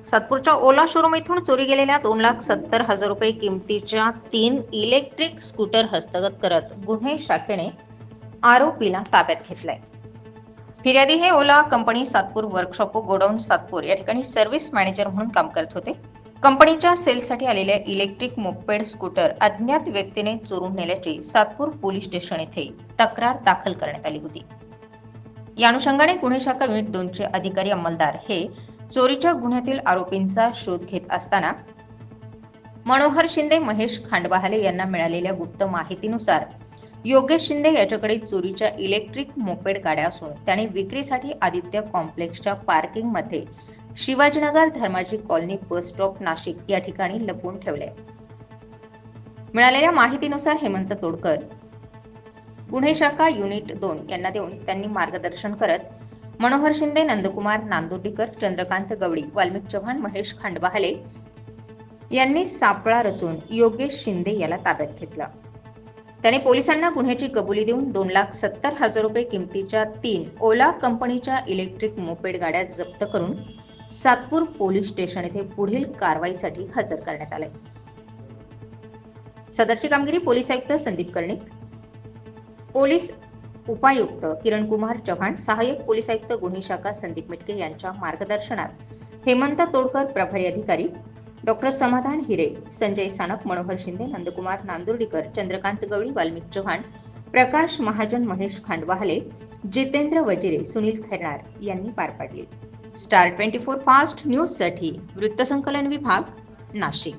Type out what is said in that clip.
सातपूरच्या ओला showroom येथून चोरी गेलेल्या 2,70,000 रुपये किमतीच्या 3 इलेक्ट्रिक स्कूटर हस्तगत करत गुन्हे शाखेने आरोपीला ताब्यात घेतलाय। फिर्यादी हे Ola company Satpur workshop godown Satpur या ठिकाणी सर्व्हिस मॅनेजर म्हणून काम करत होते। कंपनीच्या सेलसाठी आलेल्या इलेक्ट्रिक मोपेड स्कूटर अज्ञात व्यक्तीने चोरून नेल्याची सातपूर पोलीस स्टेशन येथे तक्रार दाखल करण्यात आली होती। या अनुषंगाने गुन्हे शाखा युनिट 2चे अधिकारी अंमलदार हे चोरीच्या गुन्ह्यातील आरोपींचा शोध घेत असताना मनोहर शिंदे, महेश खांडबहाले यांना मिळालेल्या गुप्त माहितीनुसार योगेश शिंदे याच्याकडे चोरीच्या इलेक्ट्रिक मोपेड गाड्या असून त्याने विक्रीसाठी आदित्य कॉम्प्लेक्सच्या पार्किंगमध्ये Shivajinagar Dharmaji colony bus stop Nashik या ठिकाणी लपवून ठेवले। मिळालेल्या माहितीनुसार हेमंत तोडकर गुन्हे शाखा युनिट 2 यांना देऊन त्यांनी मार्गदर्शन करत मनोहर शिंदे, नंदकुमार नांदुर्डीकर, चंद्रकांत गवळी, वाल्मिक चव्हाण, महेश खांडबहाले यांनी सापळा रचून योगेश शिंदे याला ताब्यात घेतला। त्याने पोलिसांना गुन्ह्याची कबुली देऊन 2,70,000 रुपये किमतीच्या 3 ओला कंपनीच्या इलेक्ट्रिक मोपेड गाड्या जप्त करून सातपूर पोलीस स्टेशन येथे पुढील कारवाईसाठी हजर करण्यात आले। सदरची कामगिरी पोलीस आयुक्त संदीप कर्णिक, पोलीस उपायुक्त किरण कुमार चव्हाण, सहाय्यक पोलीस आयुक्त गुन्हे शाखा संदीप मिटके यांच्या मार्गदर्शनात हेमंत तोडकर प्रभारी अधिकारी, डॉक्टर समाधान हिरे, संजय सानप, मनोहर शिंदे, नंदकुमार नांदुर्डीकर, चंद्रकांत गवळी, वाल्मिक चव्हाण, प्रकाश महाजन, महेश खांडबहाले, जितेंद्र वजिरे, सुनील खैरनार यांनी पार पाडली। स्टार 24 फास्ट न्यूज साठी वृत्तसंकलन विभाग, नाशिक।